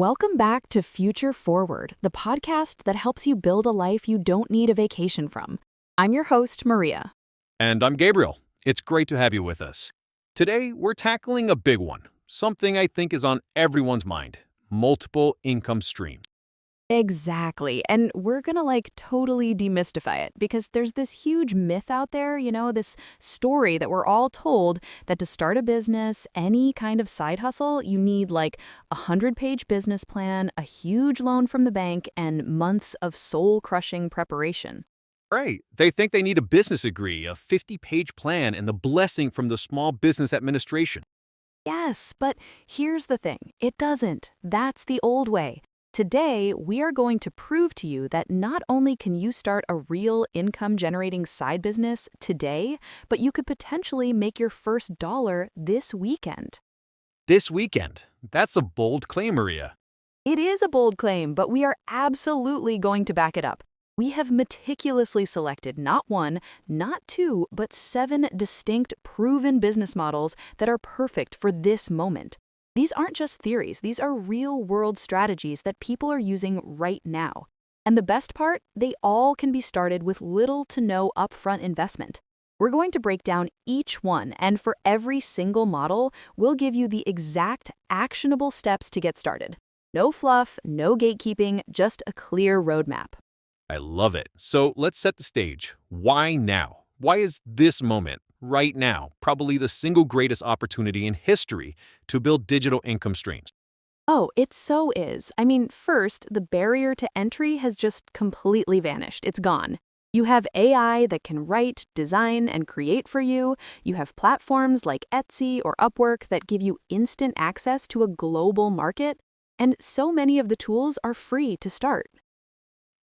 Welcome back to Future Forward, the podcast that helps you build a life you don't need a vacation from. I'm your host, Maria. And I'm Gabriel. It's great to have you with us. Today, we're tackling a big one, something I think is on everyone's mind: multiple income streams. Exactly. And we're gonna totally demystify it because there's this huge myth out there, this story that we're all told that to start a business, any kind of side hustle, you need a 100-page business plan, a huge loan from the bank, and months of soul-crushing preparation. Right. They think they need a business degree, a 50-page plan, and the blessing from the Small Business Administration. Yes, but here's the thing. It doesn't. That's the old way. Today, we are going to prove to you that not only can you start a real income-generating side business today, but you could potentially make your first dollar this weekend. This weekend. That's a bold claim, Maria. It is a bold claim, but we are absolutely going to back it up. We have meticulously selected not one, not two, but 7 distinct proven business models that are perfect for this moment. These aren't just theories, these are real-world strategies that people are using right now. And the best part, they all can be started with little to no upfront investment. We're going to break down each one, and for every single model, we'll give you the exact actionable steps to get started. No fluff, no gatekeeping, just a clear roadmap. I love it. So let's set the stage. Why now? Why is this moment, right now, probably the single greatest opportunity in history to build digital income streams? Oh, it so is. First, the barrier to entry has just completely vanished. It's gone. You have AI that can write, design, and create for you. You have platforms like Etsy or Upwork that give you instant access to a global market. And so many of the tools are free to start.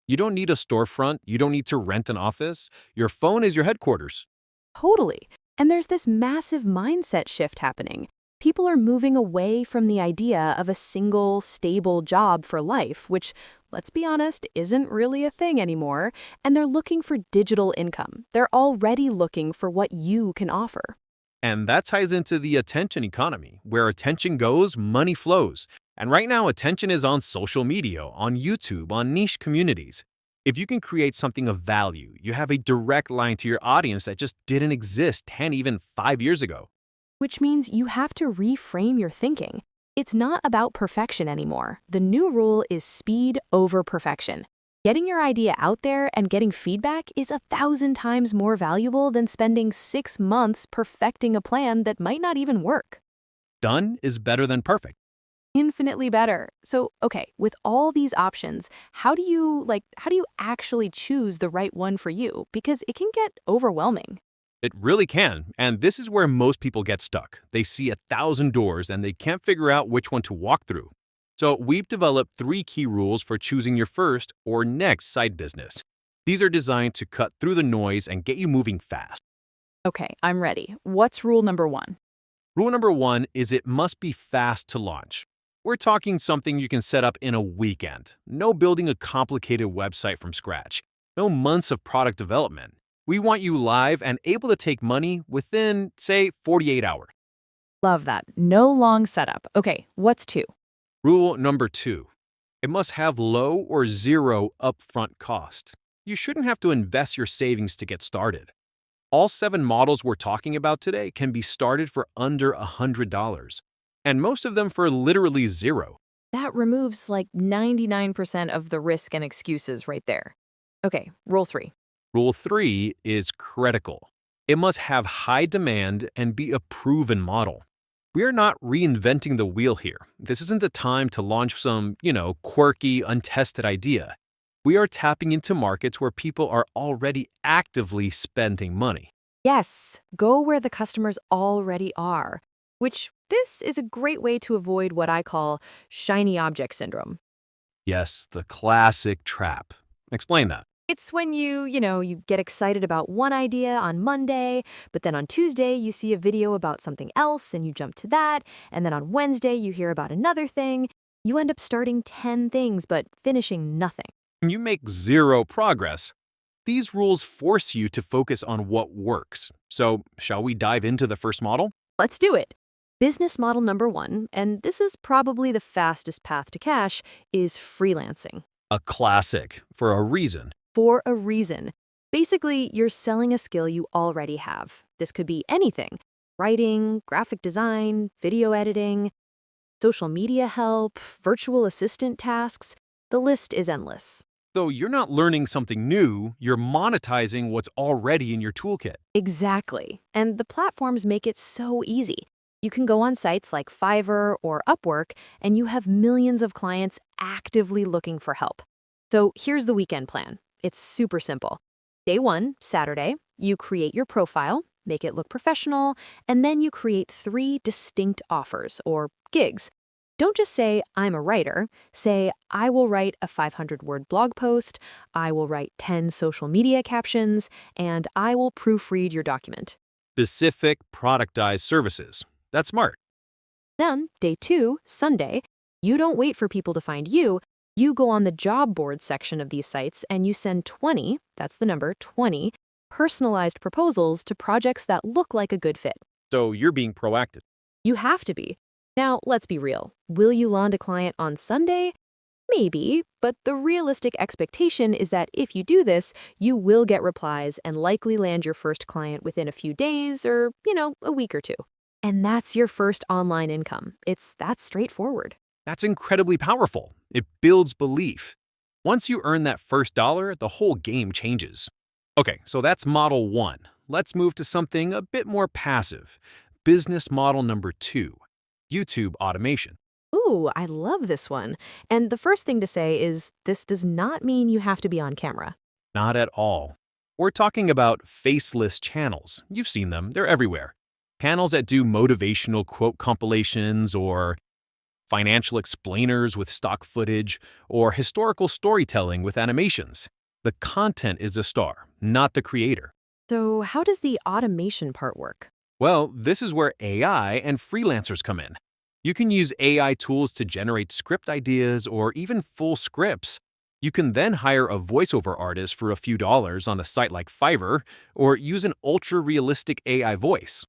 You don't need a storefront. You don't need to rent an office. Your phone is your headquarters. Totally. And there's this massive mindset shift happening. People are moving away from the idea of a single, stable job for life, which, let's be honest, isn't really a thing anymore, and they're looking for digital income. They're already looking for what you can offer. And that ties into the attention economy. Where attention goes, money flows. And right now, attention is on social media, on YouTube, on niche communities. If you can create something of value, you have a direct line to your audience that just didn't exist 10, even 5 years ago. Which means you have to reframe your thinking. It's not about perfection anymore. The new rule is speed over perfection. Getting your idea out there and getting feedback is 1,000 times more valuable than spending 6 months perfecting a plan that might not even work. Done is better than perfect. Infinitely better. So, okay, with all these options, how do you actually choose the right one for you? Because it can get overwhelming. It really can, and this is where most people get stuck. They see 1,000 doors and they can't figure out which one to walk through. So we've developed 3 key rules for choosing your first or next side business. These are designed to cut through the noise and get you moving fast. Okay, I'm ready. What's rule number 1? Rule number 1 is it must be fast to launch. We're talking something you can set up in a weekend. No building a complicated website from scratch. No months of product development. We want you live and able to take money within, say, 48 hours. Love that. No long setup. Okay, what's 2? Rule number 2. It must have low or zero upfront cost. You shouldn't have to invest your savings to get started. All 7 models we're talking about today can be started for under $100, and most of them for literally zero. That removes 99% of the risk and excuses right there. Okay, rule 3. Rule 3 is critical. It must have high demand and be a proven model. We are not reinventing the wheel here. This isn't the time to launch some, quirky, untested idea. We are tapping into markets where people are already actively spending money. Yes, go where the customers already are, which this is a great way to avoid what I call shiny object syndrome. Yes, the classic trap. Explain that. It's when you get excited about one idea on Monday, but then on Tuesday you see a video about something else and you jump to that, and then on Wednesday you hear about another thing. You end up starting 10 things but finishing nothing. You make zero progress. These rules force you to focus on what works. So, shall we dive into the first model? Let's do it. Business model number one, and this is probably the fastest path to cash, is freelancing. A classic, for a reason. For a reason. Basically, you're selling a skill you already have. This could be anything: writing, graphic design, video editing, social media help, virtual assistant tasks. The list is endless. So you're not learning something new, you're monetizing what's already in your toolkit. Exactly. And the platforms make it so easy. You can go on sites like Fiverr or Upwork, and you have millions of clients actively looking for help. So here's the weekend plan. It's super simple. Day one, Saturday, you create your profile, make it look professional, and then you create 3 distinct offers or gigs. Don't just say, I'm a writer. Say, I will write a 500-word blog post, I will write 10 social media captions, and I will proofread your document. Specific productized services. That's smart. Then, day 2, Sunday, you don't wait for people to find you. You go on the job board section of these sites and you send 20, that's the number 20, personalized proposals to projects that look like a good fit. So you're being proactive. You have to be. Now, let's be real. Will you land a client on Sunday? Maybe, but the realistic expectation is that if you do this, you will get replies and likely land your first client within a few days or, a week or two. And that's your first online income. It's that straightforward. That's incredibly powerful. It builds belief. Once you earn that first dollar, the whole game changes. Okay, so that's model 1. Let's move to something a bit more passive. Business model number 2, YouTube automation. Ooh, I love this one. And the first thing to say is this does not mean you have to be on camera. Not at all. We're talking about faceless channels. You've seen them, they're everywhere. Panels that do motivational quote compilations or financial explainers with stock footage or historical storytelling with animations. The content is the star, not the creator. So how does the automation part work? Well, this is where AI and freelancers come in. You can use AI tools to generate script ideas or even full scripts. You can then hire a voiceover artist for a few dollars on a site like Fiverr or use an ultra-realistic AI voice.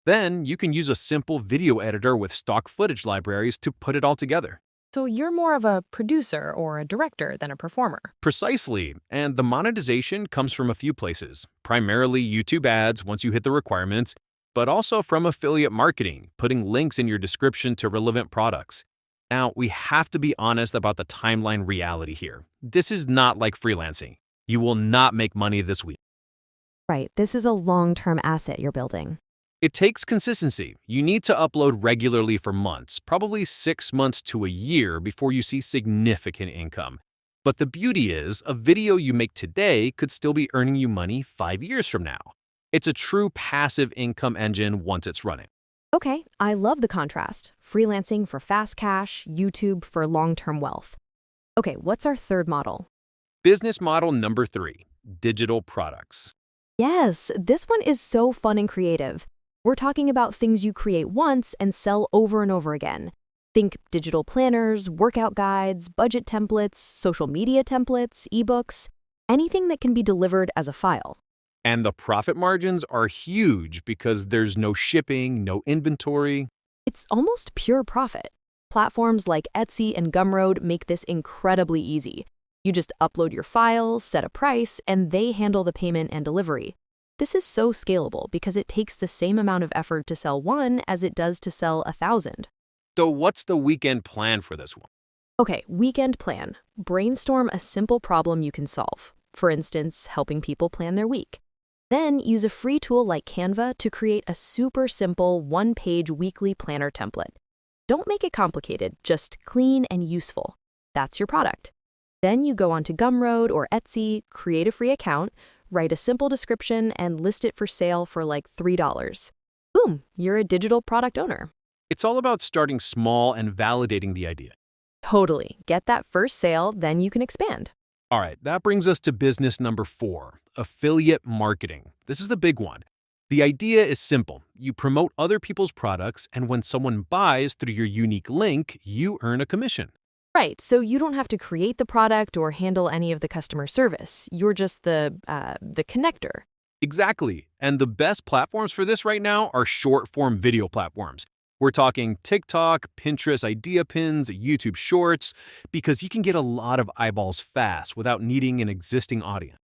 Then you can use a simple video editor with stock footage libraries to put it all together. So you're more of a producer or a director than a performer. Precisely, and the monetization comes from a few places, primarily YouTube ads once you hit the requirements, but also from affiliate marketing, putting links in your description to relevant products. Now, we have to be honest about the timeline reality here. This is not like freelancing. You will not make money this week. Right, this is a long-term asset you're building. It takes consistency. You need to upload regularly for months, probably 6 months to a year before you see significant income. But the beauty is, a video you make today could still be earning you money 5 years from now. It's a true passive income engine once it's running. Okay, I love the contrast. Freelancing for fast cash, YouTube for long-term wealth. Okay, what's our third model? Business model number 3, digital products. Yes, this one is so fun and creative. We're talking about things you create once and sell over and over again. Think digital planners, workout guides, budget templates, social media templates, ebooks, anything that can be delivered as a file. And the profit margins are huge because there's no shipping, no inventory. It's almost pure profit. Platforms like Etsy and Gumroad make this incredibly easy. You just upload your files, set a price, and they handle the payment and delivery. This is so scalable because it takes the same amount of effort to sell one as it does to sell 1,000. So what's the weekend plan for this one? Okay, weekend plan. Brainstorm a simple problem you can solve. For instance, helping people plan their week. Then use a free tool like Canva to create a super simple one-page weekly planner template. Don't make it complicated, just clean and useful. That's your product. Then you go onto Gumroad or Etsy, create a free account, write a simple description, and list it for sale for like $3. Boom, you're a digital product owner. It's all about starting small and validating the idea. Totally. Get that first sale, then you can expand. All right, that brings us to business number 4, affiliate marketing. This is the big one. The idea is simple. You promote other people's products, and when someone buys through your unique link, you earn a commission. Right, so you don't have to create the product or handle any of the customer service. You're just the connector. Exactly. And the best platforms for this right now are short-form video platforms. We're talking TikTok, Pinterest idea pins, YouTube Shorts, because you can get a lot of eyeballs fast without needing an existing audience.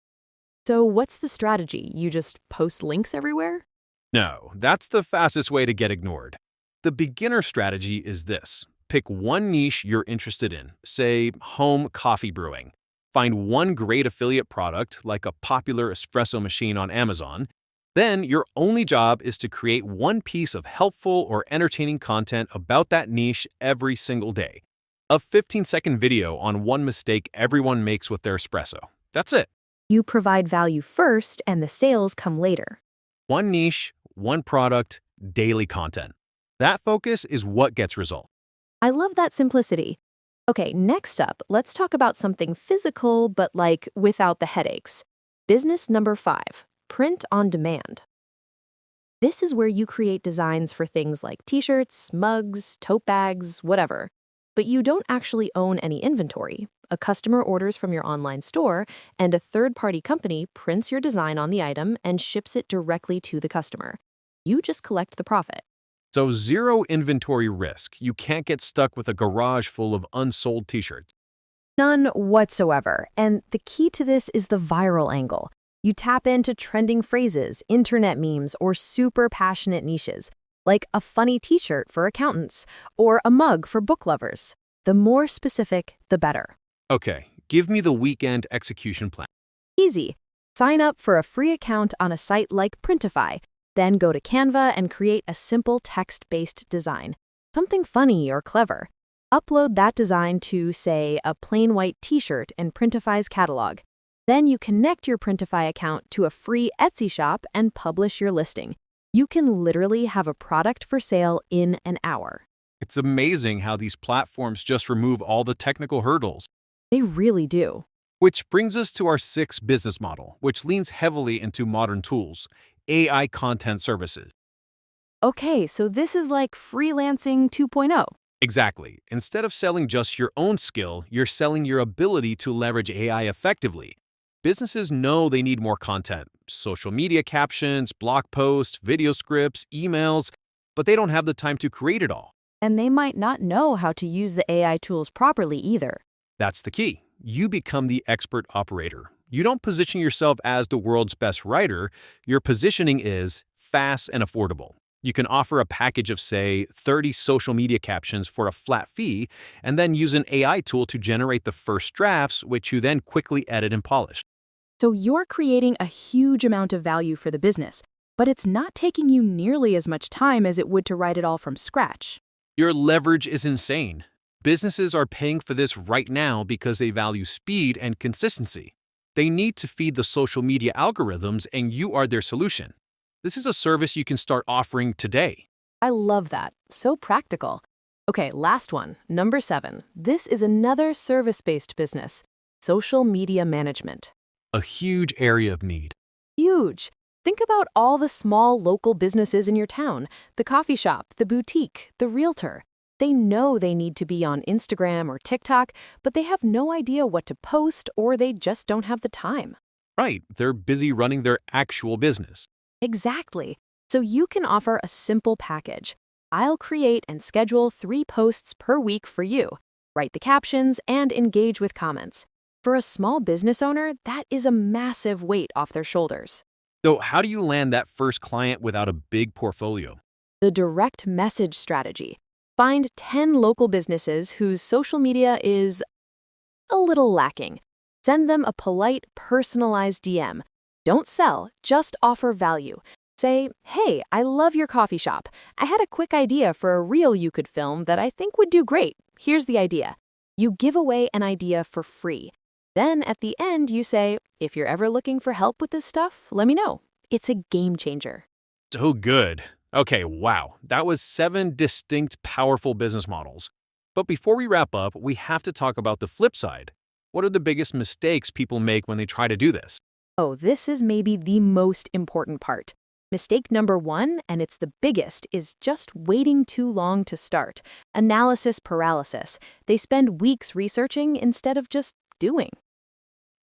So, what's the strategy? You just post links everywhere? No, that's the fastest way to get ignored. The beginner strategy is this. Pick one niche you're interested in, say home coffee brewing. Find one great affiliate product, like a popular espresso machine on Amazon. Then your only job is to create one piece of helpful or entertaining content about that niche every single day. A 15-second video on one mistake everyone makes with their espresso. That's it. You provide value first and the sales come later. One niche, one product, daily content. That focus is what gets results. I love that simplicity. Okay, next up, let's talk about something physical, but like without the headaches. Business number 5, print on demand. This is where you create designs for things like t-shirts, mugs, tote bags, whatever. But you don't actually own any inventory. A customer orders from your online store, and a third-party company prints your design on the item and ships it directly to the customer. You just collect the profit. So zero inventory risk. You can't get stuck with a garage full of unsold t-shirts. None whatsoever. And the key to this is the viral angle. You tap into trending phrases, internet memes, or super passionate niches, like a funny t-shirt for accountants or a mug for book lovers. The more specific, the better. Okay, give me the weekend execution plan. Easy. Sign up for a free account on a site like Printify, then go to Canva and create a simple text-based design, something funny or clever. Upload that design to, say, a plain white t-shirt in Printify's catalog. Then you connect your Printify account to a free Etsy shop and publish your listing. You can literally have a product for sale in an hour. It's amazing how these platforms just remove all the technical hurdles. They really do. Which brings us to our 6th business model, which leans heavily into modern tools, AI content services. Okay, so this is like freelancing 2.0. Exactly. Instead of selling just your own skill, you're selling your ability to leverage AI effectively. Businesses know they need more content, social media captions, blog posts, video scripts, emails, but they don't have the time to create it all. And they might not know how to use the AI tools properly either. That's the key. You become the expert operator. You don't position yourself as the world's best writer. Your positioning is fast and affordable. You can offer a package of, say, 30 social media captions for a flat fee, and then use an AI tool to generate the first drafts, which you then quickly edit and polish. So you're creating a huge amount of value for the business, but it's not taking you nearly as much time as it would to write it all from scratch. Your leverage is insane. Businesses are paying for this right now because they value speed and consistency. They need to feed the social media algorithms, and you are their solution. This is a service you can start offering today. I love that. So practical. Okay, last one, number 7. This is another service-based business, social media management. A huge area of need. Huge. Think about all the small local businesses in your town, the coffee shop, the boutique, the realtor. They know they need to be on Instagram or TikTok, but they have no idea what to post, or they just don't have the time. Right, they're busy running their actual business. Exactly. So you can offer a simple package. I'll create and schedule 3 posts per week for you, write the captions, and engage with comments. For a small business owner, that is a massive weight off their shoulders. So how do you land that first client without a big portfolio? The direct message strategy. Find 10 local businesses whose social media is a little lacking. Send them a polite, personalized DM. Don't sell, just offer value. Say, hey, I love your coffee shop. I had a quick idea for a reel you could film that I think would do great. Here's the idea. You give away an idea for free. Then at the end, you say, if you're ever looking for help with this stuff, let me know. It's a game changer. So good. Okay, wow. That was 7 distinct, powerful business models. But before we wrap up, we have to talk about the flip side. What are the biggest mistakes people make when they try to do this? Oh, this is maybe the most important part. Mistake number 1, and it's the biggest, is just waiting too long to start. Analysis paralysis. They spend weeks researching instead of just doing.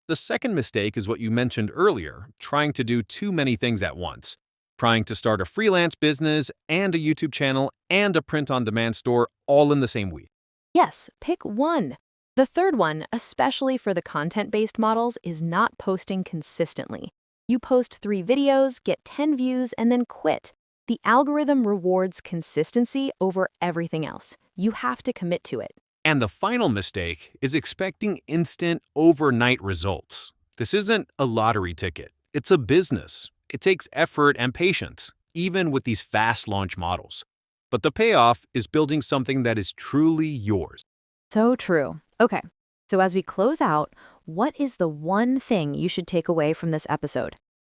The second mistake is what you mentioned earlier, trying to do too many things at once. Trying to start a freelance business and a YouTube channel and a print-on-demand store all in the same week. Yes, pick one. The third one, especially for the content-based models, is not posting consistently. You post 3 videos, get 10 views, and then quit. The algorithm rewards consistency over everything else. You have to commit to it. And the final mistake is expecting instant, overnight results. This isn't a lottery ticket. It's a business. It takes effort and patience, even with these fast launch models. But the payoff is building something that is truly yours. So true. Okay, so as we close out, what is the one thing you should take away from this episode?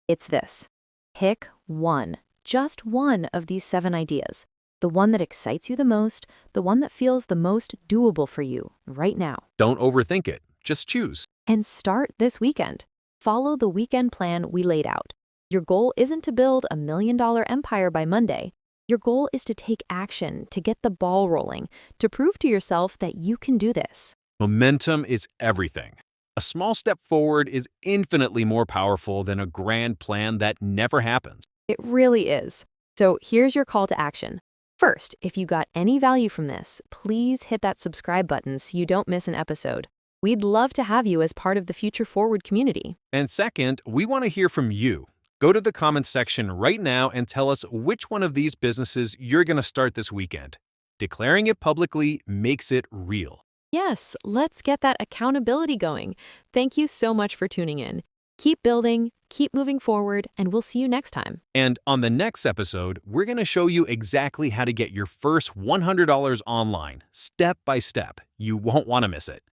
It's this. Pick one, just one of these 7 ideas. The one that excites you the most, the one that feels the most doable for you right now. Don't overthink it. Just choose. And start this weekend. Follow the weekend plan we laid out. Your goal isn't to build a $1 million empire by Monday. Your goal is to take action, to get the ball rolling, to prove to yourself that you can do this. Momentum is everything. A small step forward is infinitely more powerful than a grand plan that never happens. It really is. So here's your call to action. First, if you got any value from this, please hit that subscribe button so you don't miss an episode. We'd love to have you as part of the Future Forward community. And second, we want to hear from you. Go to the comments section right now and tell us which one of these businesses you're going to start this weekend. Declaring it publicly makes it real. Yes, let's get that accountability going. Thank you so much for tuning in. Keep building, keep moving forward, and we'll see you next time. And on the next episode, we're going to show you exactly how to get your first $100 online, step by step. You won't want to miss it.